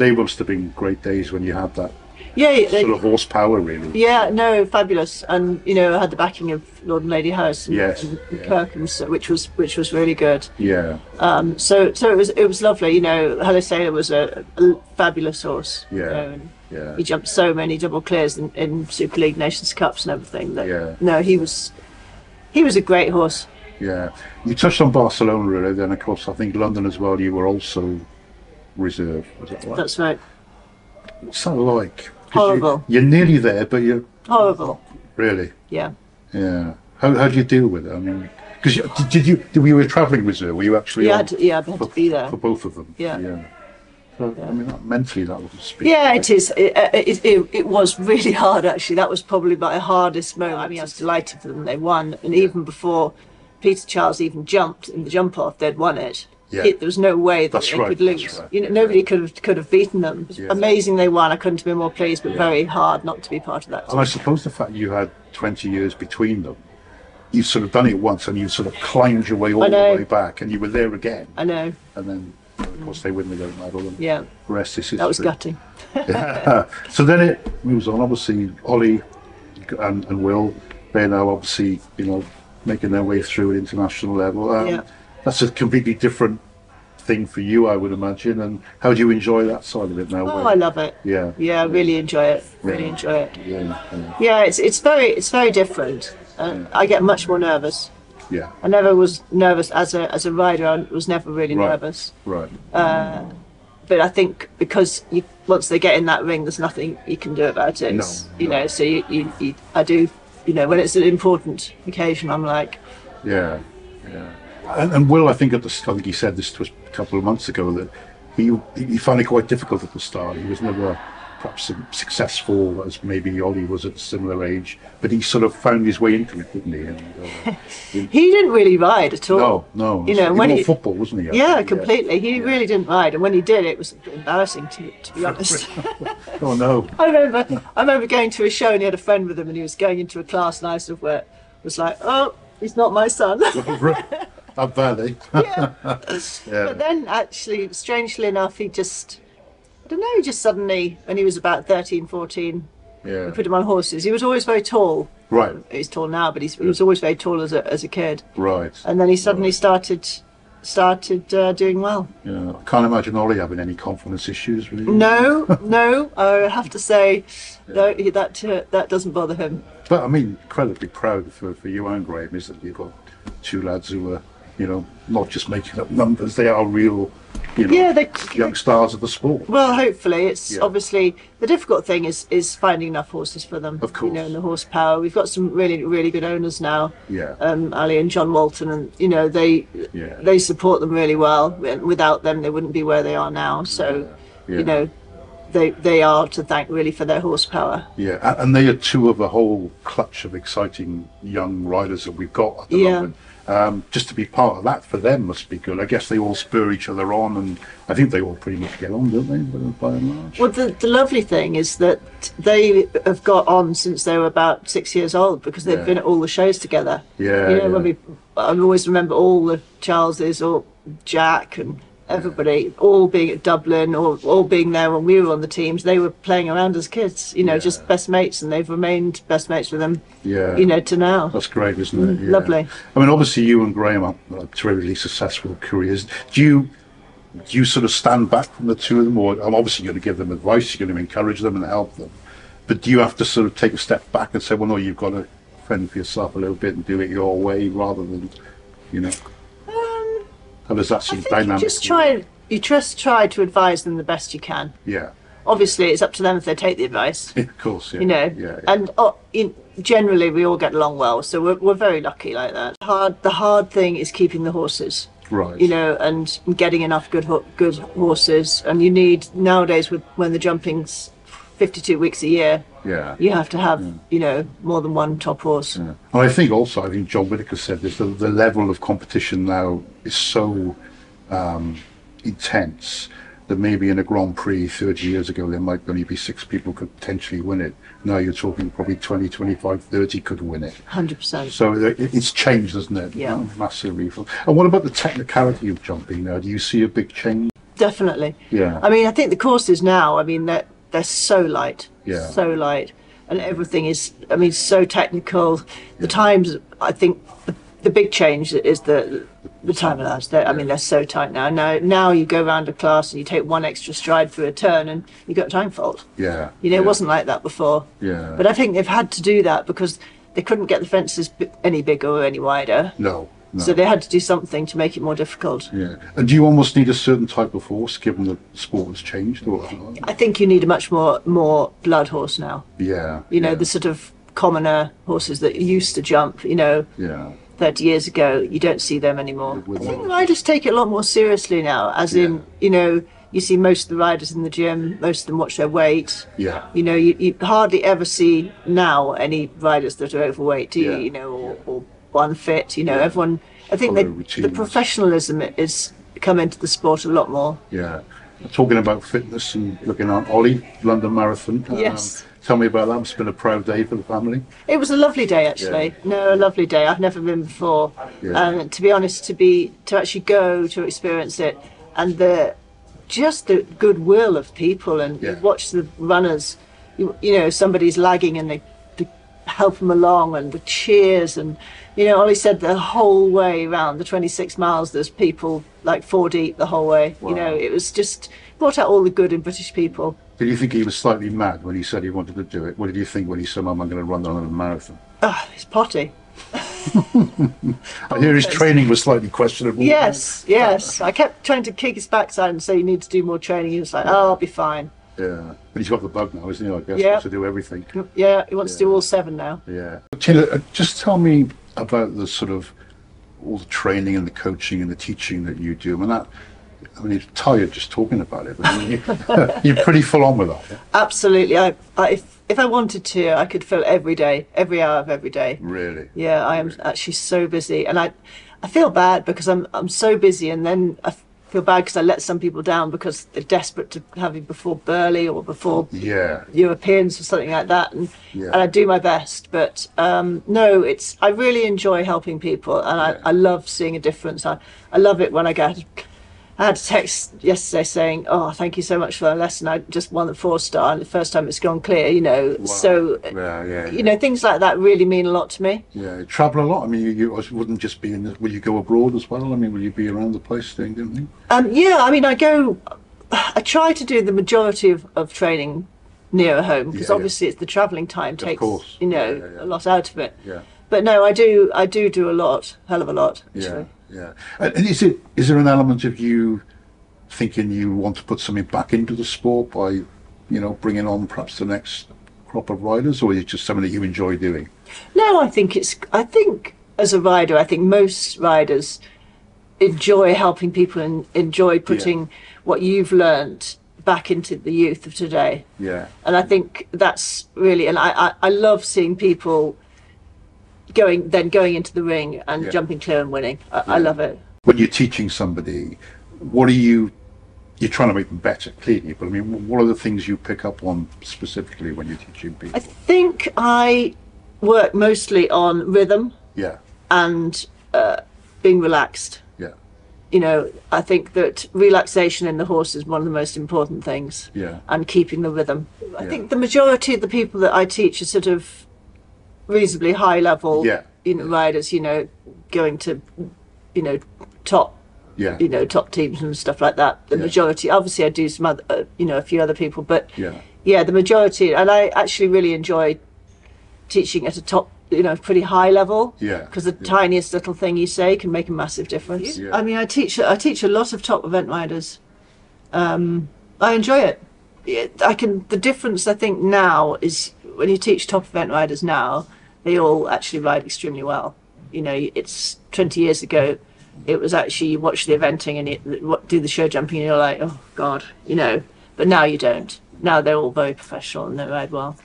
they must have been great days when you had that Yeah, sort of horsepower, really. yeah, no, fabulous, and you know, I had the backing of Lord and Lady House and, Yes, and yeah. Kirkham, which was really good. Yeah, So it was lovely. You know, Hello Sailor was a fabulous horse. Yeah, You know, and yeah. he jumped so many double clears in Super League Nations Cups and everything. That, Yeah. No, he was a great horse. yeah. You touched on Barcelona earlier, then of course I think London as well. You were also reserve. Was that right? That's right. What's that like? 'Cause Horrible. You're nearly there, but you're Horrible. really. Yeah. Yeah. How do you deal with it? I mean, because were you a travelling reserve? Were you actually? I on had to be there. for both of them. Yeah. Yeah. So, I mean, mentally that was a speak. Yeah, it is. It was really hard, actually. That was probably my hardest moment. I mean, I was delighted for them. They won. And even before Peter Charles even jumped in the jump off, they'd won it. Yeah. There was no way that That's they right, could that's lose. right. You know, nobody could have beaten them. It was Yeah. amazing they won. I couldn't have been more pleased, but very hard not to be part of that. And I suppose the fact you had 20 years between them, you've sort of done it once and you sort of climbed your way all the way back and you were there again. I know. And then, of course, they win the gold medal and Yeah. the rest is history. That was gutting. So then it moves on. Obviously, Ollie and Will, they're now obviously, you know, making their way through at international level. Yeah. That's a completely different thing for you, I would imagine. And how do you enjoy that side of it now? Oh, I love it. Yeah. Yeah, I really enjoy it. Really Yeah. enjoy it. Yeah. Yeah, it's very different. I get much more nervous. Yeah. I never was nervous as a rider. I was never really Right. nervous. Right. But I think because once they get in that ring, there's nothing you can do about it. No, You no. know, so I do. You know, when it's an important occasion, I'm like, Yeah. And Will, I think I think he said this to us a couple of months ago that he found it quite difficult at the start. He was never perhaps successful as maybe Ollie was at a similar age, but he sort of found his way into it, didn't he? And, he didn't really ride at all. No. You know, he when was he football, wasn't he? I Yeah, think? completely. He really didn't ride, and when he did, it was embarrassing to be honest. Oh no. I remember going to a show and he had a friend with him, and he was going into a class, and I sort of was like, oh, he's not my son. That bad, eh? Yeah. Yeah. But then, actually, strangely enough, he just suddenly, when he was about 13, 14, Yeah. we put him on horses. He was always very tall. Right. He's tall now, but he was always very tall as a kid. Right. And then he suddenly started doing well. Yeah. I can't imagine Ollie having any confidence issues, really. No, I have to say, no, that doesn't bother him. But I mean, incredibly proud for you and Graham is that you've got two lads who are, you know, not just making up numbers, they are real, you know, Yeah, young stars of the sport. Well, hopefully, it's Yeah. obviously the difficult thing is finding enough horses for them. Of course. You know, and the horsepower. We've got some really good owners now. Yeah. Ali and John Walton, and you know they support them really well. Without them, they wouldn't be where they are now. So, Yeah. you know, they are to thank really for their horsepower. Yeah, and they are two of a whole clutch of exciting young riders that we've got at the Yeah. moment. Just to be part of that for them must be good. I guess they all spur each other on, and I think they all pretty much get on, don't they, by and large? Well, the lovely thing is that they have got on since they were about 6 years old because they've Yeah. been at all the shows together. Yeah, You know, yeah. I always remember all the Charleses or Jack and everybody all being at Dublin or all being there when we were on the teams. They were playing around as kids, you know, just best mates, and they've remained best mates with them, Yeah. you know, to now. That's great, isn't it? Yeah. Lovely. I mean, obviously you and Graham have terribly successful careers. Do you sort of stand back from the two of them, or I'm obviously going to give them advice, you're going to encourage them and help them, but do you have to sort of take a step back and say, well, no, you've got to fend for yourself a little bit and do it your way rather than, you know? How does that sort of dynamic? You just try to advise them the best you can. Yeah. Obviously, it's up to them if they take the advice. Of course, yeah. You know, Yeah. and generally we all get along well, so we're very lucky like that. The hard thing is keeping the horses. Right. You know, and getting enough good horses, and you need nowadays when the jumping's 52 weeks a year. Yeah. You have to have you know more than one top horse. Yeah. And I think John Whitaker said this, the level of competition now is so intense that maybe in a Grand Prix 30 years ago there might only be 6 people could potentially win it. Now you're talking probably 20, 25, 30 could win it. 100%. So it's changed, hasn't it? Yeah. Massively. And what about the technicality of jumping now? Do you see a big change? Definitely. Yeah. I mean, I think the courses now, I mean, they're so light. Yeah. So light. And everything is, I mean, so technical. The times, I think, the big change is the time allows. I mean, they're so tight now. Now you go around a class and you take one extra stride through a turn and you got a time fault. Yeah. You know, it wasn't like that before. Yeah. But I think they've had to do that because they couldn't get the fences any bigger or any wider. No. So they had to do something to make it more difficult. Yeah. And do you almost need a certain type of horse, given the sport has changed? Or? I think you need a much more blood horse now. Yeah. You know, the sort of commoner horses that used to jump, you know, Yeah. 30 years ago, you don't see them anymore. I think riders take it a lot more seriously now, as in, you know, you see most of the riders in the gym, most of them watch their weight. Yeah. You know, you hardly ever see now any riders that are overweight, do you? Yeah. You know, or unfit, you know, everyone, I think the professionalism is come into the sport a lot more. Yeah. Talking about fitness and looking at Olli, London Marathon. Yes. Tell me about that. It's been a proud day for the family. It was a lovely day, actually. Yeah. No, a lovely day. I've never been before. Yeah. And to be honest, to actually go to experience it, and the goodwill of people, and you watch the runners, you know, somebody's lagging and they help them along, and the cheers, and you know, Ollie said the whole way around the 26 miles there's people like 4 deep the whole way. Wow. You know, it was just brought out all the good in British people. Did you think he was slightly mad when he said he wanted to do it? What did you think when he said, "Mum, I'm going to run the London Marathon"? It's potty. I hear his training was slightly questionable. Yes. I kept trying to kick his backside and say, "You need to do more training." He was like, "Oh, I'll be fine." Yeah, but he's got the bug now, isn't he? I guess he wants to do everything. Yeah, he wants to do all 7 now. Yeah. Tina, just tell me about the sort of all the training and the coaching and the teaching that you do. I mean, you're tired just talking about it, but I mean, you're pretty full on with that. Yeah? Absolutely. If I wanted to, I could fill every day, every hour of every day. Really? Yeah, I am actually so busy, and I feel bad because I'm so busy, and then I feel bad because I let some people down because they're desperate to have it before Burley or before Europeans or something like that, and I do my best, but no, I really enjoy helping people, and I love seeing a difference. I love it when I had a text yesterday saying, "Oh, thank you so much for that lesson. I just won the 4-star, and the first time it's gone clear." You know, wow. So you know, things like that really mean a lot to me. Yeah, you travel a lot. I mean, you wouldn't just be will you go abroad as well? I mean, will you be around the place doing anything? Yeah, I mean, I try to do the majority of training nearer home because obviously it's the travelling time takes you know a lot out of it. Yeah. But no, I do a lot, hell of a lot. Actually. Yeah. And is there an element of you thinking you want to put something back into the sport by, you know, bringing on perhaps the next crop of riders, or is it just something that you enjoy doing? No, I think as a rider, I think most riders enjoy helping people and enjoy putting what you've learned back into the youth of today. Yeah. And I think that's really, and I love seeing people going into the ring and jumping clear and winning. I love it. When you're teaching somebody, what are you're trying to make them better, clearly, but I mean, what are the things you pick up on specifically when you're teaching people? I think I work mostly on rhythm and being relaxed. Yeah. You know, I think that relaxation in the horse is one of the most important things. Yeah. And keeping the rhythm. I think the majority of the people that I teach are sort of reasonably high level riders, you know, going to, you know, top top teams and stuff like that. The majority, obviously I do some other you know, a few other people, but the majority, and I actually really enjoy teaching at a top, you know, pretty high level, because the tiniest little thing you say can make a massive difference. I mean, I teach a lot of top event riders. I enjoy it. The difference I think now is when you teach top event riders now, they all actually ride extremely well. You know, it's 20 years ago, it was actually you watch the eventing and you do the show jumping and you're like, oh God, you know, but now you don't. Now they're all very professional and they ride well.